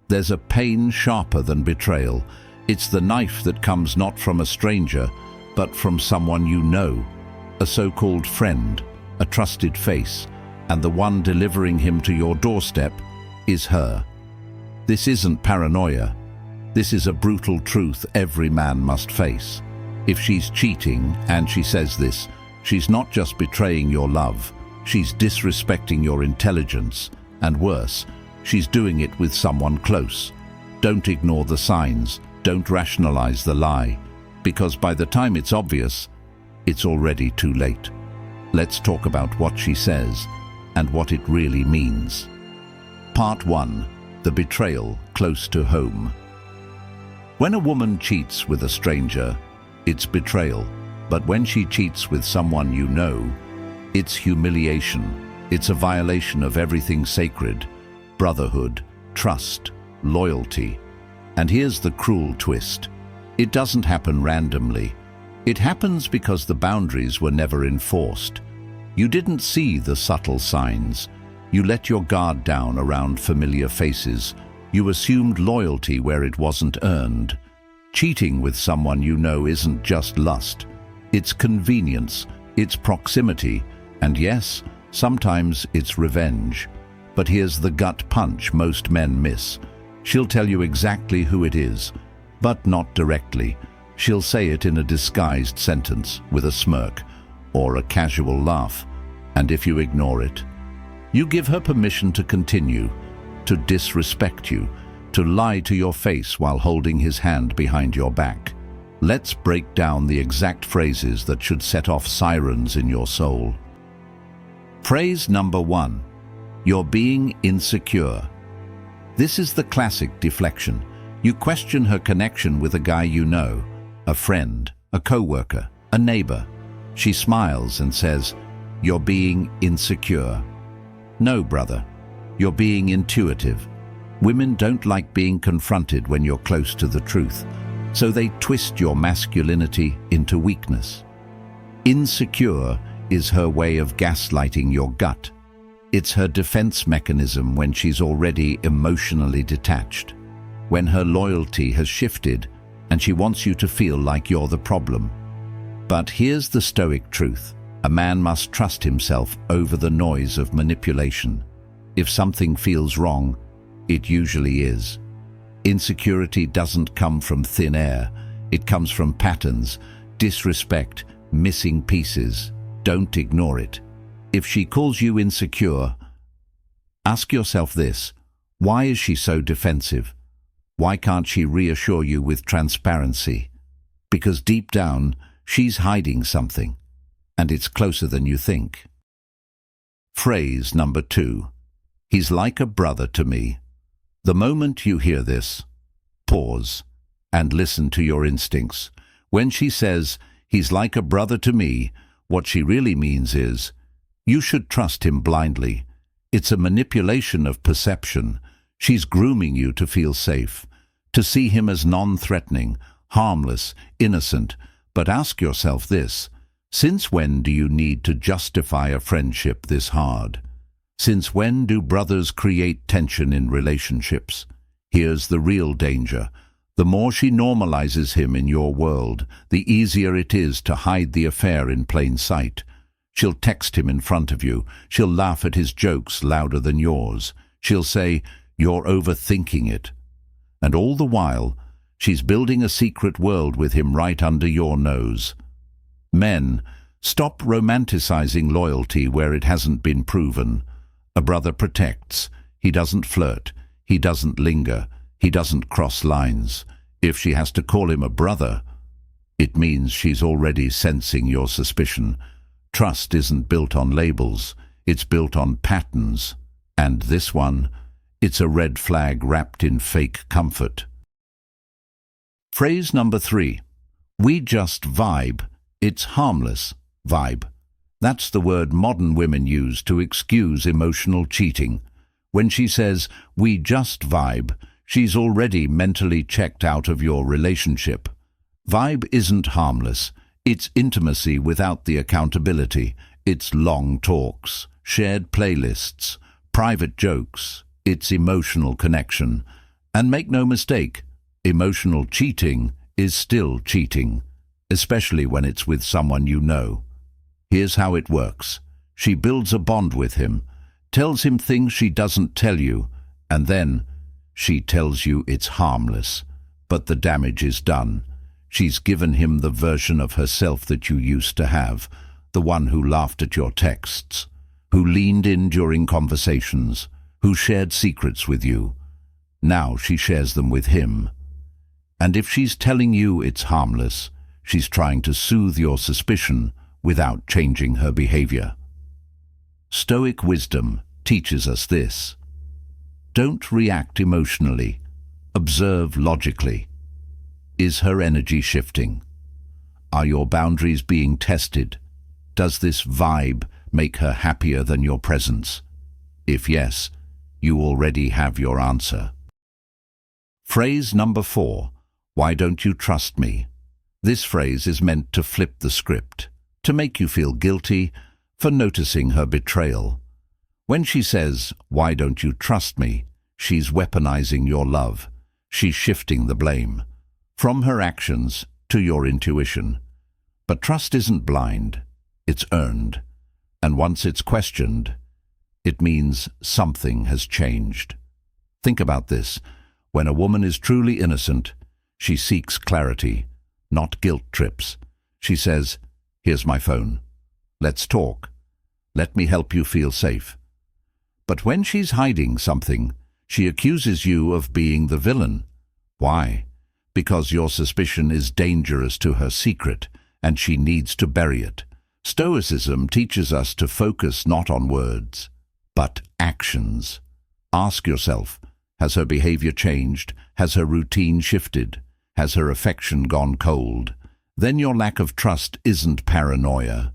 There's a pain sharper than betrayal. It's the knife that comes not from a stranger, but from someone you know, a so-called friend, a trusted face, and the one delivering him to your doorstep is her. This isn't paranoia. This is a brutal truth every man must face. If she's cheating, and she says this, she's not just betraying your love, she's disrespecting your intelligence, and worse, she's doing it with someone close. Don't ignore the signs, don't rationalize the lie, because by the time it's obvious, it's already too late. Let's talk about what she says and what it really means. Part 1. The betrayal close to home. When a woman cheats with a stranger, it's betrayal. But when she cheats with someone you know, it's humiliation. It's a violation of everything sacred: brotherhood, trust, loyalty. And here's the cruel twist. It doesn't happen randomly. It happens because the boundaries were never enforced. You didn't see the subtle signs. You let your guard down around familiar faces. You assumed loyalty where it wasn't earned. Cheating with someone you know isn't just lust. It's convenience, it's proximity, and yes, sometimes it's revenge. But here's the gut punch most men miss. She'll tell you exactly who it is, but not directly. She'll say it in a disguised sentence, with a smirk, or a casual laugh. And if you ignore it, you give her permission to continue, to disrespect you, to lie to your face while holding his hand behind your back. Let's break down the exact phrases that should set off sirens in your soul. Phrase number 1. You're being insecure. This is the classic deflection. You question her connection with a guy you know, a friend, a co-worker, a neighbor. She smiles and says, "You're being insecure." No, brother. You're being intuitive. Women don't like being confronted when you're close to the truth, so they twist your masculinity into weakness. Insecure is her way of gaslighting your gut. It's her defense mechanism when she's already emotionally detached, when her loyalty has shifted and she wants you to feel like you're the problem. But here's the Stoic truth. A man must trust himself over the noise of manipulation. If something feels wrong, it usually is. Insecurity doesn't come from thin air. It comes from patterns, disrespect, missing pieces. Don't ignore it. If she calls you insecure, ask yourself this: why is she so defensive? Why can't she reassure you with transparency? Because deep down, she's hiding something, and it's closer than you think. Phrase number 2. He's like a brother to me. The moment you hear this, pause and listen to your instincts. When she says, "He's like a brother to me," what she really means is, you should trust him blindly. It's a manipulation of perception. She's grooming you to feel safe, to see him as non-threatening, harmless, innocent. But ask yourself this: since when do you need to justify a friendship this hard? Since when do brothers create tension in relationships? Here's the real danger. The more she normalizes him in your world, the easier it is to hide the affair in plain sight. She'll text him in front of you. She'll laugh at his jokes louder than yours. She'll say, "You're overthinking it." And all the while, she's building a secret world with him right under your nose. Men, stop romanticizing loyalty where it hasn't been proven. A brother protects. He doesn't flirt. He doesn't linger. He doesn't cross lines. If she has to call him a brother, it means she's already sensing your suspicion. Trust isn't built on labels. It's built on patterns. And this one, it's a red flag wrapped in fake comfort. Phrase number 3. We just vibe. It's harmless vibe. That's the word modern women use to excuse emotional cheating. When she says, "we just vibe," she's already mentally checked out of your relationship. Vibe isn't harmless. It's intimacy without the accountability. It's long talks, shared playlists, private jokes. It's emotional connection. And make no mistake, emotional cheating is still cheating, especially when it's with someone you know. Here's how it works. She builds a bond with him, tells him things she doesn't tell you, and then she tells you it's harmless, but the damage is done. She's given him the version of herself that you used to have, the one who laughed at your texts, who leaned in during conversations, who shared secrets with you. Now she shares them with him. And if she's telling you it's harmless, she's trying to soothe your suspicion without changing her behavior. Stoic wisdom teaches us this. Don't react emotionally. Observe logically. Is her energy shifting? Are your boundaries being tested? Does this vibe make her happier than your presence? If yes, you already have your answer. Phrase number 4. Why don't you trust me? This phrase is meant to flip the script, to make you feel guilty for noticing her betrayal. When she says, "Why don't you trust me?" she's weaponizing your love. She's shifting the blame from her actions to your intuition. But trust isn't blind, it's earned. And once it's questioned, it means something has changed. Think about this. When a woman is truly innocent, she seeks clarity, not guilt trips. She says, "Here's my phone. Let's talk. Let me help you feel safe." But when she's hiding something, she accuses you of being the villain. Why? Because your suspicion is dangerous to her secret, and she needs to bury it. Stoicism teaches us to focus not on words, but actions. Ask yourself, has her behavior changed? Has her routine shifted? Has her affection gone cold? Then your lack of trust isn't paranoia.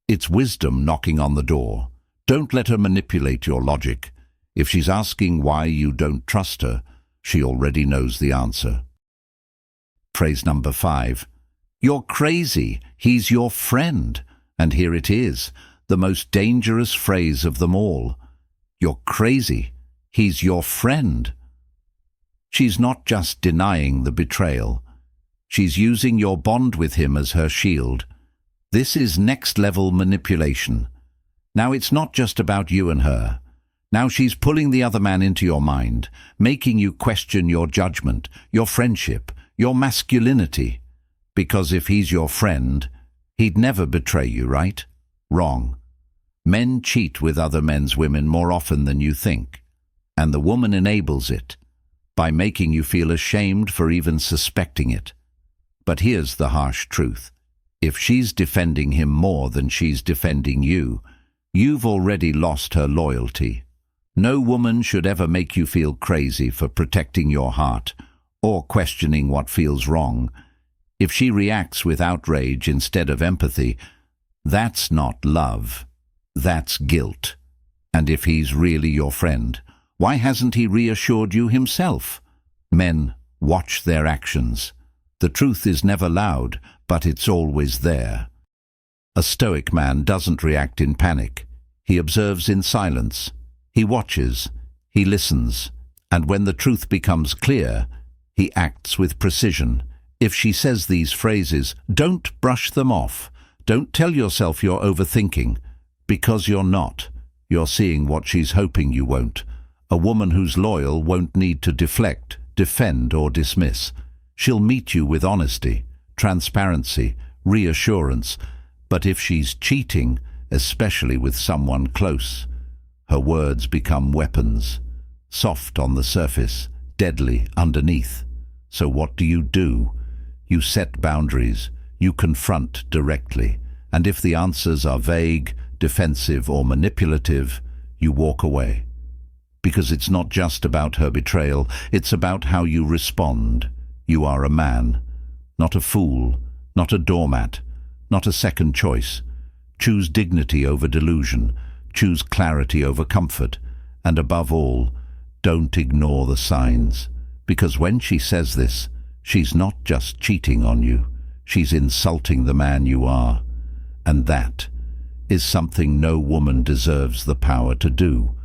It's wisdom knocking on the door. Don't let her manipulate your logic. If she's asking why you don't trust her, she already knows the answer. Phrase number 5. You're crazy. He's your friend. And here it is, the most dangerous phrase of them all. You're crazy. He's your friend. She's not just denying the betrayal. She's using your bond with him as her shield. This is next-level manipulation. Now it's not just about you and her. Now she's pulling the other man into your mind, making you question your judgment, your friendship, your masculinity. Because if he's your friend, he'd never betray you, right? Wrong. Men cheat with other men's women more often than you think. And the woman enables it, by making you feel ashamed for even suspecting it. But here's the harsh truth. If she's defending him more than she's defending you, you've already lost her loyalty. No woman should ever make you feel crazy for protecting your heart or questioning what feels wrong. If she reacts with outrage instead of empathy, that's not love. That's guilt. And if he's really your friend, why hasn't he reassured you himself? Men, watch their actions. The truth is never loud, but it's always there. A stoic man doesn't react in panic. He observes in silence. He watches. He listens. And when the truth becomes clear, he acts with precision. If she says these phrases, don't brush them off. Don't tell yourself you're overthinking, because you're not. You're seeing what she's hoping you won't. A woman who's loyal won't need to deflect, defend, or dismiss. She'll meet you with honesty, transparency, reassurance. But if she's cheating, especially with someone close, her words become weapons, soft on the surface, deadly underneath. So what do? You set boundaries, you confront directly, and if the answers are vague, defensive, or manipulative, you walk away. Because it's not just about her betrayal, it's about how you respond. You are a man, not a fool, not a doormat, not a second choice. Choose dignity over delusion, choose clarity over comfort, and above all, don't ignore the signs. Because when she says this, she's not just cheating on you, she's insulting the man you are. And that is something no woman deserves the power to do.